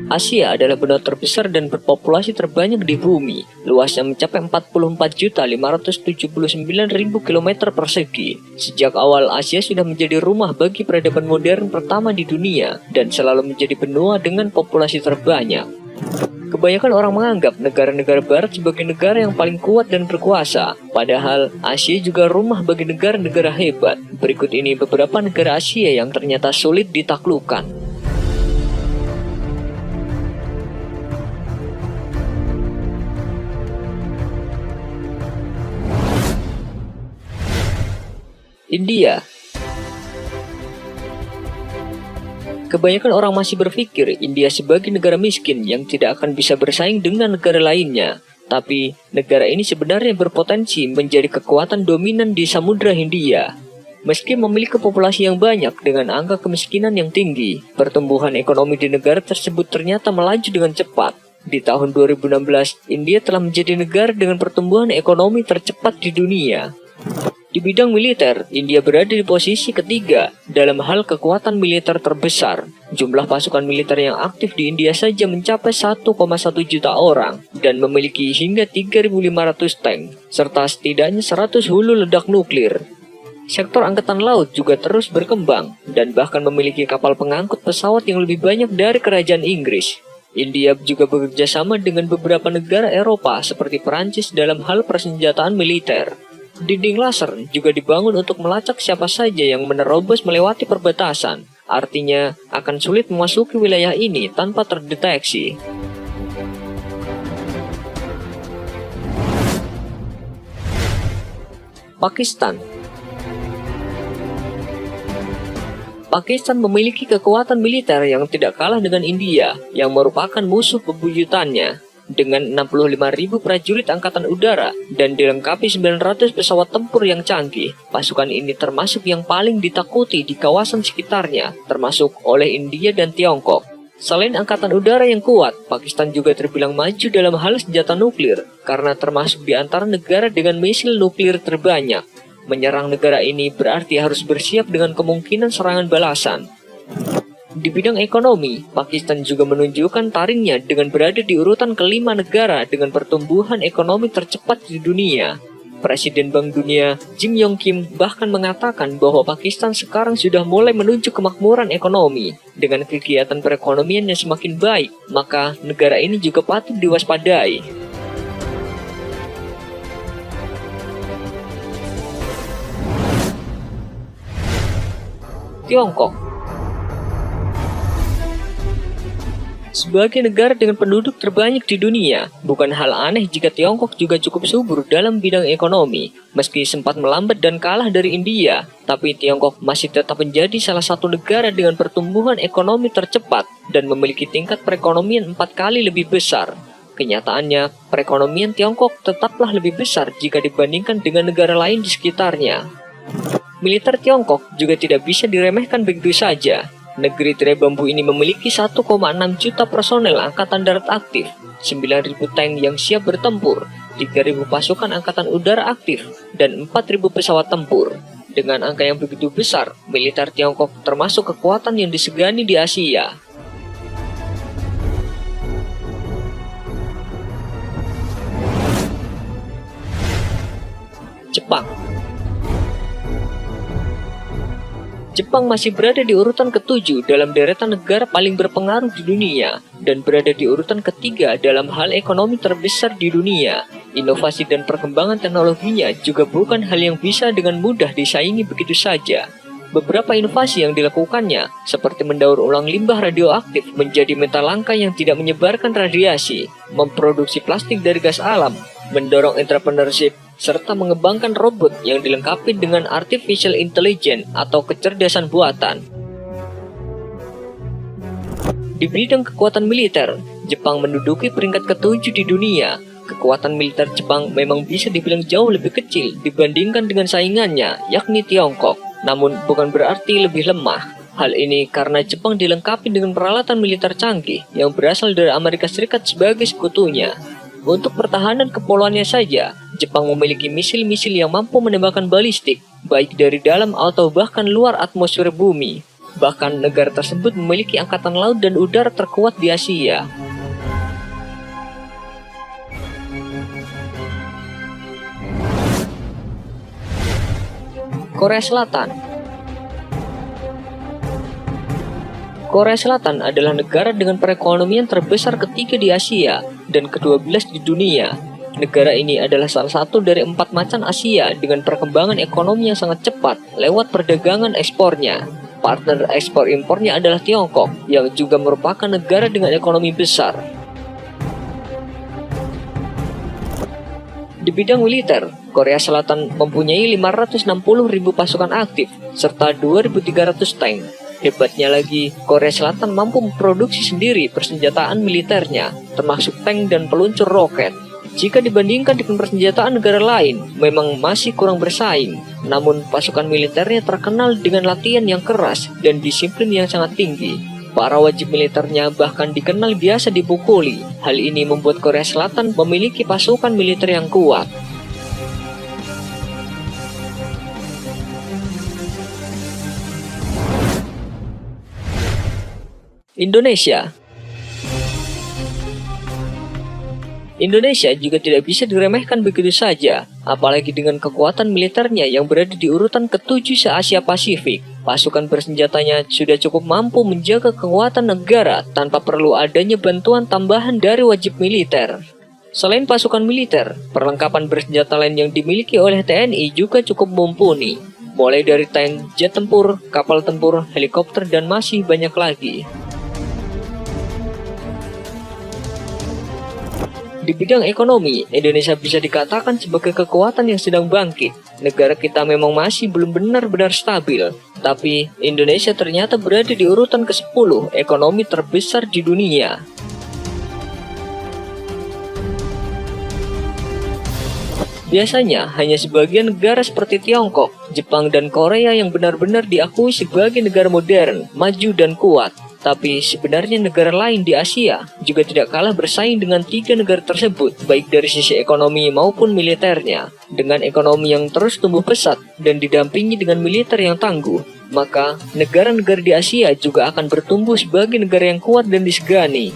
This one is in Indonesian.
Asia adalah benua terbesar dan berpopulasi terbanyak di bumi. Luasnya mencapai 44.579.000 km persegi. Sejak awal, Asia sudah menjadi rumah bagi peradaban modern pertama di dunia dan selalu menjadi benua dengan populasi terbanyak. Kebanyakan orang menganggap negara-negara barat sebagai negara yang paling kuat dan berkuasa. Padahal, Asia juga rumah bagi negara-negara hebat. Berikut ini beberapa negara Asia yang ternyata sulit ditaklukkan. India. Kebanyakan orang masih berpikir India sebagai negara miskin yang tidak akan bisa bersaing dengan negara lainnya. Tapi, negara ini sebenarnya berpotensi menjadi kekuatan dominan di Samudra Hindia. Meski memiliki populasi yang banyak dengan angka kemiskinan yang tinggi, pertumbuhan ekonomi di negara tersebut ternyata melaju dengan cepat. Di tahun 2016, India telah menjadi negara dengan pertumbuhan ekonomi tercepat di dunia. Di bidang militer, India berada di posisi ketiga dalam hal kekuatan militer terbesar. Jumlah pasukan militer yang aktif di India saja mencapai 1,1 juta orang dan memiliki hingga 3.500 tank, serta setidaknya 100 hulu ledak nuklir. Sektor angkatan laut juga terus berkembang dan bahkan memiliki kapal pengangkut pesawat yang lebih banyak dari kerajaan Inggris. India juga bekerja sama dengan beberapa negara Eropa seperti Perancis dalam hal persenjataan militer. Dinding laser juga dibangun untuk melacak siapa saja yang menerobos melewati perbatasan. Artinya, akan sulit memasuki wilayah ini tanpa terdeteksi. Pakistan. Pakistan memiliki kekuatan militer yang tidak kalah dengan India, yang merupakan musuh bebuyutannya. Dengan 65.000 prajurit angkatan udara dan dilengkapi 900 pesawat tempur yang canggih, pasukan ini termasuk yang paling ditakuti di kawasan sekitarnya, termasuk oleh India dan Tiongkok. Selain angkatan udara yang kuat, Pakistan juga terbilang maju dalam hal senjata nuklir, karena termasuk di antara negara dengan misil nuklir terbanyak. Menyerang negara ini berarti harus bersiap dengan kemungkinan serangan balasan. Di bidang ekonomi, Pakistan juga menunjukkan taringnya dengan berada di urutan kelima negara dengan pertumbuhan ekonomi tercepat di dunia. Presiden Bank Dunia, Jim Yong Kim, bahkan mengatakan bahwa Pakistan sekarang sudah mulai menuju kemakmuran ekonomi. Dengan kegiatan perekonomian yang semakin baik, maka negara ini juga patut diwaspadai. Tiongkok. Sebagai negara dengan penduduk terbanyak di dunia, bukan hal aneh jika Tiongkok juga cukup subur dalam bidang ekonomi. Meski sempat melambat dan kalah dari India, tapi Tiongkok masih tetap menjadi salah satu negara dengan pertumbuhan ekonomi tercepat dan memiliki tingkat perekonomian 4 kali lebih besar. Kenyataannya, perekonomian Tiongkok tetaplah lebih besar jika dibandingkan dengan negara lain di sekitarnya. Militer Tiongkok juga tidak bisa diremehkan begitu saja. Negeri tirai bambu ini memiliki 1,6 juta personel angkatan darat aktif, 9.000 tank yang siap bertempur, 3.000 pasukan angkatan udara aktif, dan 4.000 pesawat tempur. Dengan angka yang begitu besar, militer Tiongkok termasuk kekuatan yang disegani di Asia. Jepang. Jepang masih berada di urutan ke-7 dalam deretan negara paling berpengaruh di dunia dan berada di urutan ketiga dalam hal ekonomi terbesar di dunia. Inovasi dan perkembangan teknologinya juga bukan hal yang bisa dengan mudah disaingi begitu saja. Beberapa inovasi yang dilakukannya, seperti mendaur ulang limbah radioaktif menjadi metal langka yang tidak menyebarkan radiasi, memproduksi plastik dari gas alam, mendorong entrepreneurship, serta mengembangkan robot yang dilengkapi dengan artificial intelligence atau kecerdasan buatan. Di bidang kekuatan militer, Jepang menduduki peringkat ke-7 di dunia. Kekuatan militer Jepang memang bisa dibilang jauh lebih kecil dibandingkan dengan saingannya, yakni Tiongkok. Namun bukan berarti lebih lemah. Hal ini karena Jepang dilengkapi dengan peralatan militer canggih yang berasal dari Amerika Serikat sebagai sekutunya. Untuk pertahanan kepulauannya saja, Jepang memiliki misil-misil yang mampu menembakkan balistik, baik dari dalam atau bahkan luar atmosfer bumi. Bahkan negara tersebut memiliki angkatan laut dan udara terkuat di Asia. Korea Selatan. Korea Selatan adalah negara dengan perekonomian terbesar ketiga di Asia dan ke-12 di dunia. Negara ini adalah salah satu dari 4 macan Asia dengan perkembangan ekonomi yang sangat cepat lewat perdagangan ekspornya. Partner ekspor impornya adalah Tiongkok, yang juga merupakan negara dengan ekonomi besar. Di bidang militer, Korea Selatan mempunyai 560.000 pasukan aktif, serta 2.300 tank. Hebatnya lagi, Korea Selatan mampu memproduksi sendiri persenjataan militernya, termasuk tank dan peluncur roket. Jika dibandingkan dengan persenjataan negara lain, memang masih kurang bersaing. Namun, pasukan militernya terkenal dengan latihan yang keras dan disiplin yang sangat tinggi. Para wajib militernya bahkan dikenal biasa dipukuli. Hal ini membuat Korea Selatan memiliki pasukan militer yang kuat. Indonesia. Indonesia juga tidak bisa diremehkan begitu saja, apalagi dengan kekuatan militernya yang berada di urutan ke-7 se-Asia Pasifik. Pasukan bersenjatanya sudah cukup mampu menjaga kekuatan negara tanpa perlu adanya bantuan tambahan dari wajib militer. Selain pasukan militer, perlengkapan bersenjata lain yang dimiliki oleh TNI juga cukup mumpuni, mulai dari tank, jet tempur, kapal tempur, helikopter, dan masih banyak lagi. Di bidang ekonomi, Indonesia bisa dikatakan sebagai kekuatan yang sedang bangkit. Negara kita memang masih belum benar-benar stabil, tapi Indonesia ternyata berada di urutan ke-10 ekonomi terbesar di dunia. Biasanya, hanya sebagian negara seperti Tiongkok, Jepang, dan Korea yang benar-benar diakui sebagai negara modern, maju, dan kuat. Tapi sebenarnya negara lain di Asia juga tidak kalah bersaing dengan 3 negara tersebut, baik dari sisi ekonomi maupun militernya. Dengan ekonomi yang terus tumbuh pesat dan didampingi dengan militer yang tangguh, maka negara-negara di Asia juga akan bertumbuh sebagai negara yang kuat dan disegani.